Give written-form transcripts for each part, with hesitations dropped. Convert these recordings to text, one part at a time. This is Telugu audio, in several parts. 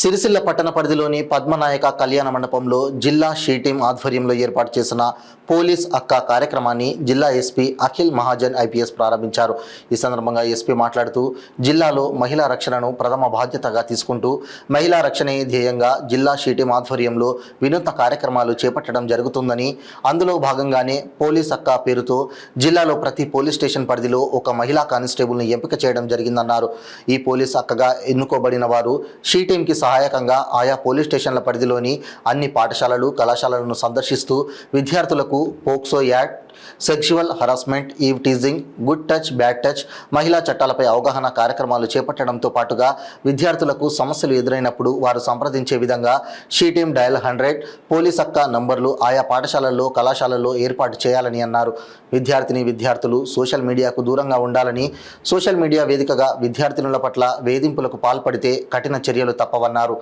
సిరిసిల్ల పట్టణ పరిధిలోని పద్మనాయక కళ్యాణ మండపంలో జిల్లా షీ టీం ఆధ్వర్యంలో ఏర్పాటు చేసిన పోలీస్ అక్క కార్యక్రమాన్ని జిల్లా ఎస్పీ అఖిల్ మహాజన్ ఐపీఎస్ ప్రారంభించారు. ఈ సందర్భంగా ఎస్పీ మాట్లాడుతూ జిల్లాలో మహిళా రక్షణను ప్రథమ బాధ్యతగా తీసుకుంటూ మహిళా రక్షణే ధ్యేయంగా జిల్లా షీ టీం ఆధ్వర్యంలో వినూత్న కార్యక్రమాలు చేపట్టడం జరుగుతుందని, అందులో భాగంగానే పోలీస్ అక్క పేరుతో జిల్లాలో ప్రతి పోలీస్ స్టేషన్ పరిధిలో ఒక మహిళా కానిస్టేబుల్ను ఎంపిక చేయడం జరిగిందన్నారు. ఈ పోలీస్ అక్కగా ఎన్నుకోబడిన వారు షీ టీంకి సహాయకంగా ఆయా పోలీస్ స్టేషన్ల పరిధిలోని అన్ని పాఠశాలలు, కళాశాలలను సందర్శిస్తూ విద్యార్థులకు POCSO act, sexual harassment, eve teasing, good touch, bad touch, మహిళా చట్టాలపై అవగాహన కార్యక్రమాలు చేపట్టడంతో పాటుగా విద్యార్థులకు సమస్యలు ఎదురైనప్పుడు వారు సంప్రదించే విధంగా షీ టీం డయల్ 100 పోలీస్ అక్క నంబర్లు ఆయా పాఠశాలల్లో, కళాశాలల్లో ఏర్పాటు చేయాలని అన్నారు. విద్యార్థులు సోషల్ మీడియాకు దూరంగా ఉండాలని, సోషల్ మీడియా వేదికగా విద్యార్థినుల పట్ల వేధింపులకు పాల్పడితే కఠిన చర్యలు తప్పవన్నారు.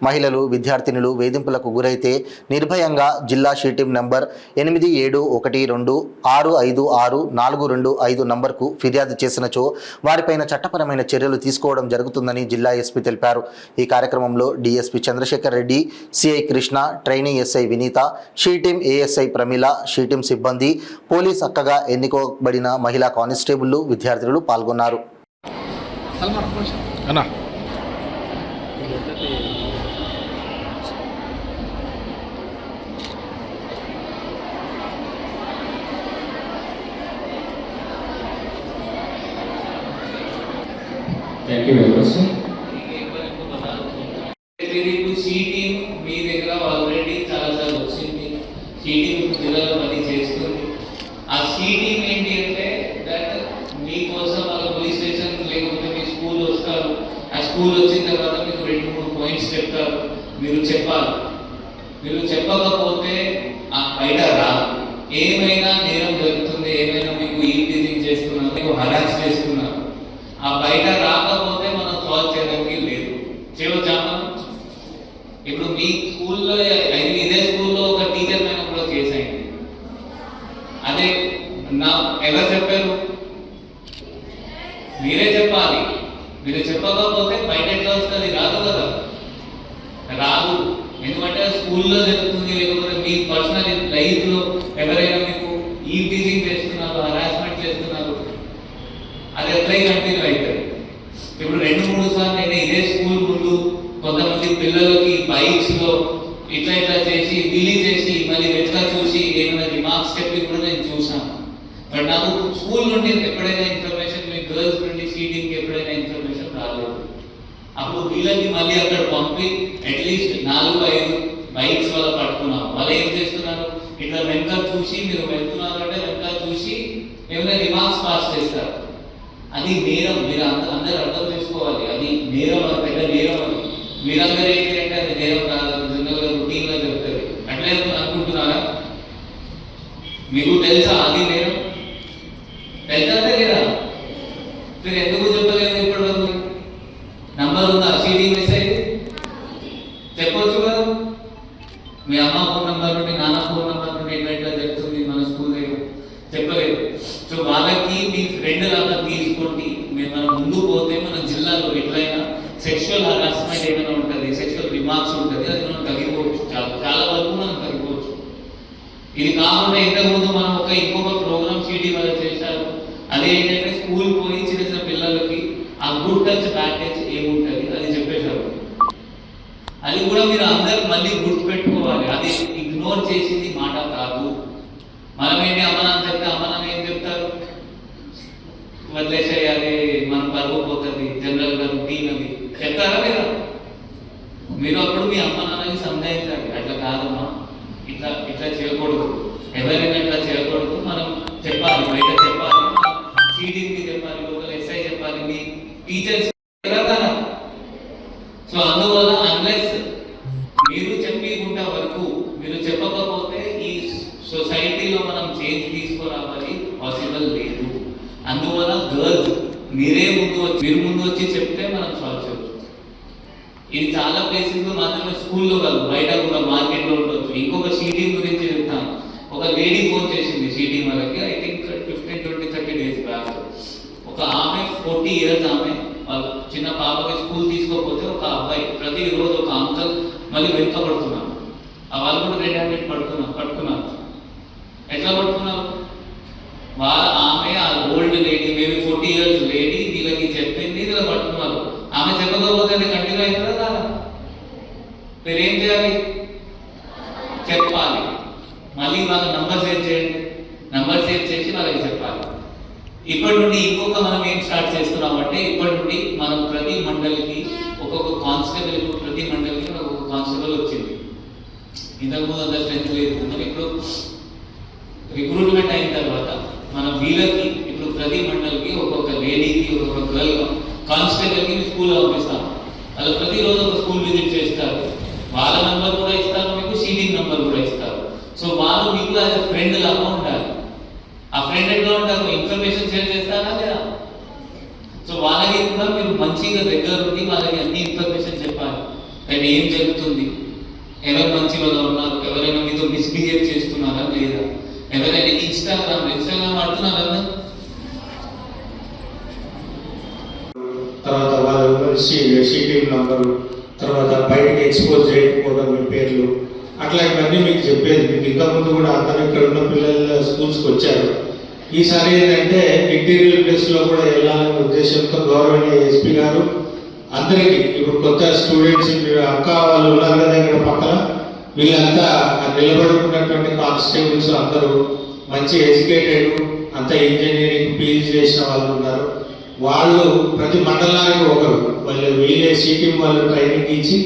మహిళలు, విద్యార్థినులు వేధింపులకు గురైతే నిర్భయంగా జిల్లా షీ టీం నంబర్ 8712656425 నంబర్కు ఫిర్యాదు చేసినచో వారిపైన చట్టపరమైన చర్యలు తీసుకోవడం జరుగుతుందని జిల్లా ఎస్పీ తెలిపారు. ఈ కార్యక్రమంలో DSP Chandrasekhar Reddy, CI Krishna, training SI Vineetha, she team ASI Pramila, she team సిబ్బంది, పోలీస్ అక్కగా ఎన్నుకోబడిన మహిళా కానిస్టేబుళ్లు, విద్యార్థులు పాల్గొన్నారు. Thank you very much. షీ టీం మీ దగ్గర ఆల్రెడీ చాలాసార్లు వచ్చింది. షీ టీం జిల్లాలో పని చేస్తుంది. ఆ షీ టీం ఏంటి అంటే దట్ మీకోసం వాళ్ళ పోలీస్ స్టేషన్ లేకపోతే మీ స్కూల్ వస్తారు. ఆ స్కూల్ వచ్చిన తర్వాత మీకు 2-3 పాయింట్స్ చెప్తారు. మీరు చెప్పాలి. మీరు చెప్పకపోతే ఆ బయట రాదు. ఏమైనా నేరం జరుగుతుంది, ఏమైనా మీకు ఈవినింగ్ చేస్తున్నారు, మీకు హరాస్ చేస్తున్నారు, ఆ బయట రాకపోతే మనం సాల్వ్ చేయడానికి లేదు. చేయవచ్చా? ఇప్పుడు మీ స్కూల్లో ఇదే స్కూల్లో ఒక టీచర్ పైన కూడా కేసు అయింది. అదే ఎవరు చెప్పారు? మీరే చెప్పాలి. మీరు చెప్పకపోతే బయట ఎట్లా వస్తుంది? రాదు కదా, రాదు. ఎందుకంటే స్కూల్లో జరుగుతుంది, లేకపోతే మీ పర్సనల్ లైఫ్లో ఎవరైనా మీకు ఈవినింగ్ చేస్తున్నారు, హరాస్మెంట్ చేస్తున్నారు, అది ఎట్లా కంటిన్యూ అవుతుంది. ఇప్పుడు 2-3 సార్లు నేను ఇదే స్కూల్ ముందు కొంతమంది పిల్లలకి బైక్స్ లో ఇట్లా చేసి బిలీ చేసి మళ్ళీ వెంటనే చూసి ఏమైనా రిమార్క్స్ చెప్పి కూడా నేను చూసాను. బట్ నాకు స్కూల్ నుండి ఎప్పుడైనా ఇన్ఫర్మేషన్, మీ గర్ల్స్ నుండి సీటింగ్కి ఎప్పుడైనా ఇన్ఫర్మేషన్ రాలేదు. అప్పుడు వీళ్ళకి మళ్ళీ అక్కడ పంపి అట్లీస్ట్ 4-5 బైక్స్ వల్ల పట్టుకున్నాం. వాళ్ళు ఏం చేస్తున్నారు? ఇట్లా వెంట చూసి మీరు వెళ్తున్నారు అంటే వెంట చూసి ఏమైనా రిమార్క్స్ పాస్ చేస్తారు. అది నేరం. మీరు అందరూ అర్థం చేసుకోవాలి. అది నేరం, అది పెద్ద నేరం. అది మీరందరూ ఏంటి అంటే అది నేరం కాదు, జనరల్గా రొటీన్గా చెప్తారు. అట్లే అనుకుంటున్నారా? మీకు తెలుసా అది నేరం? తెలుసా లేదా? మీరు ఎందుకు చెప్పలేదు ఇప్పటి వరకు? నంబర్ ఉందా? సీడీ మిస్ అయింది చెప్పొచ్చు కదా. మీ అమ్మ ఫోన్ నెంబర్ నుండి, నాన్న ఫోన్ నెంబర్ నుండి ఎట్లా చెప్తుంది మన స్కూల్ దగ్గర? చెప్పలేదు. సో వాళ్ళకి మీ ఫ్రెండ్ లాగా తీసుకోండి. మనం ముందు పోతే మన జిల్లాలో ఎట్లయినా సెక్షువల్ హరాస్మెంట్ ఏమైనా ఉంటుంది, సెక్షువల్ రిమార్క్స్ ఉంటుంది, అది మనం తగ్గిపోవచ్చు. చాలా వరకు మనం తగ్గిపోవచ్చు. ఇది కాకుండా ఇంతకుముందు మనం ఇంకొక ప్రోగ్రామ్ సిటీ వాళ్ళు చేశారు. అదేంటంటే స్కూల్ పోయి చిన్న చిన్న పిల్లలకి ఆ గుడ్ టచ్, బ్యాడ్ టచ్ ఏముంటుంది అది చెప్పేశారు. అది కూడా మీరు అందరు మళ్ళీ గుర్తుపెట్టుకోవాలి. అది ఇగ్నోర్ చేసింది మాట కాదు. మనం ఏంటి అమ్మనాన్ని చెప్తే అమ్మనాన్ని ఏం చెప్తారు? వదిలేసేయాలి, మనం పరుగు పోతుంది, జనరల్ గా రొటీన్ అది చెప్తారా లేదా? మీరు అప్పుడు మీ అమ్మ నాన్నని సందేహించాలి. అట్లా కాదమ్మా, ఇట్లా ఇట్లా చేయకూడదు, ఎవరైనా ఇట్లా చేయకూడదు, మనం చెప్పాలి, బయట చెప్పాలి, సీడీకి చెప్పాలి, లోకల్ ఎస్ఐ చెప్పాలి, మీ టీచర్స్. సో అందువల్ల అన్లెస్ మీరు చెప్పకుండా వరకు, మీరు చెప్పకపోతే ఈ సొసైటీలో మనం చేంజ్ తీసుకురావాలి పాసిబుల్ లేదు. అందువల్ల గర్ల్స్ మీరు ముందు వచ్చి చెప్తే మనం సాల్వ్ చేయవచ్చు. ఇది చాలా ప్లేసెస్లో మాత్రమే, స్కూల్లో కాదు, బయట కూడా మార్కెట్లో ఉండొచ్చు. ఇంకొక సీటింగ్ గురించి చెప్తాను. ఒక లేడీ ఫోన్ చేసింది సీటింగ్ వాళ్ళకి, ఐ థింక్ 15-20-30 days బ్యాక్. ఒక ఆమె 40 years ఆమె చిన్న పాపకి స్కూల్ తీసుకోకపోతే ఒక అబ్బాయి ప్రతిరోజు ఒక లెక్క పడుతున్నారు. ఆ వాళ్ళు కూడా రెడ్ హ్యాండెడ్ పట్టుకున్నారు. ఎట్లా పట్టుకున్నారు? ఆమె ఆ old lady, maybe 40 years lady వీళ్ళకి చెప్పింది, వీళ్ళకి పట్టుకున్నారు. ఆమె చెప్పకపోతే అది కంటిన్యూ అవుతుందా కాదా? మీరు ఏం చేయాలి? చెప్పాలి. మళ్ళీ వాళ్ళ నంబర్ సేవ్ చేయండి, నంబర్ సేవ్ చేసి వాళ్ళకి చెప్పాలి. ఇప్పటి నుండి ఇంకొక మనం ఏం స్టార్ట్ చేస్తున్నామంటే, ఇప్పటి నుండి మనం ప్రతి మండలికి ఒక్కొక్క కానిస్టేబుల్, ఇప్పుడు ప్రతి మండలికి ఒక్కొక్క కానిస్టేబుల్ వచ్చింది. ఇంతకుముందు అంత స్ట్రెంత్ లేదు. ఇప్పుడు రిక్రూట్మెంట్ అయిన తర్వాత మనం వీళ్ళకి ఇప్పుడు ప్రతి మండలికి ఒక్కొక్క లేడీకి, ఒక్కొక్క గర్ల్ కానిస్టేబుల్కి స్కూల్లో పంపిస్తాం. వాళ్ళు ప్రతిరోజు ఒక స్కూల్ విజిట్ చేస్తారు. వాళ్ళ నంబర్ కూడా ఇస్తారు, మీకు షీటింగ్ నంబర్ కూడా ఇస్తారు. సో వాళ్ళు మీకు యాజ్ ఎ ఫ్రెండ్ లాగా ఉంటారు. ఆ ఫ్రెండ్ ఎట్లా ఉంటారు? ఇన్ఫర్మేషన్ షేర్ చేస్తారా లేదా? సో వాళ్ళకి కూడా మీరు మంచిగా దగ్గర ఉండి వాళ్ళకి అన్ని ఇన్ఫర్మేషన్ చెప్పాలి. కానీ ఏం జరుగుతుంది, ఎవరు మంచి వాళ్ళు ఉన్నారు, ఎవరైనా మీతో మిస్బిహేవ్ చేస్తున్నారా లేదా, ఎవరైనా ఇన్స్టాగ్రామ్ ఆడుతున్నారా, తర్వాత వాళ్ళ షీటింగ్ నంబరు, తర్వాత బయటకి ఎక్స్పోజ్ చేయకపోవడం మీ పేర్లు, అట్లాంటివన్నీ మీకు చెప్పేది. మీకు ఇంకా ముందు కూడా అందరూ ఇక్కడ ఉన్న పిల్లలు స్కూల్స్కి వచ్చారు. ఈసారి ఏంటంటే ఇంటీరియర్ ప్లేస్లో కూడా వెళ్ళాలనే ఉద్దేశంతో గౌరవనీయ ఎస్పీ గారు అందరికీ, ఇప్పుడు కొత్త స్టూడెంట్స్ అక్క వాళ్ళు ఉన్నారు కదా ఇక్కడ పక్కన, వీళ్ళంతా నిలబడుకున్నటువంటి కానిస్టేబుల్స్ అందరూ మంచి ఎడ్యుకేటెడ్, అంతా ఇంజనీరింగ్ పీజీ చేసిన వాళ్ళు ఉన్నారు. వాళ్ళు ప్రతి మండలానికి ఒకరు, వీళ్ళే షీటింగ్ వాళ్ళు ట్రైనింగ్ ఇచ్చి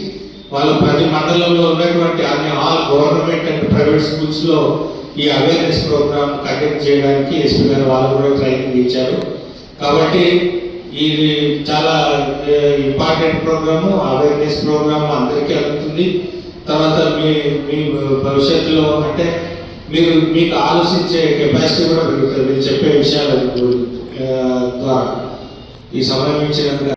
వాళ్ళు ప్రతి మండలంలో ఉన్నటువంటి అన్ని ఆల్ గవర్నమెంట్ అండ్ ప్రైవేట్ స్కూల్స్లో ఈ అవేర్నెస్ ప్రోగ్రామ్ కండక్ట్ చేయడానికి ఎస్పీ గారు వాళ్ళు కూడా ట్రైనింగ్ ఇచ్చారు. కాబట్టి ఇది చాలా ఇంపార్టెంట్ ప్రోగ్రాము, అవేర్నెస్ ప్రోగ్రామ్ అందరికీ అందుతుంది. తర్వాత మీ భవిష్యత్తులో అంటే మీకు ఆలోచించే కెపాసిటీ కూడా పెరుగుతుంది. మీరు చెప్పే విషయాల ద్వారా ఈ సమయం ఇచ్చినందుకు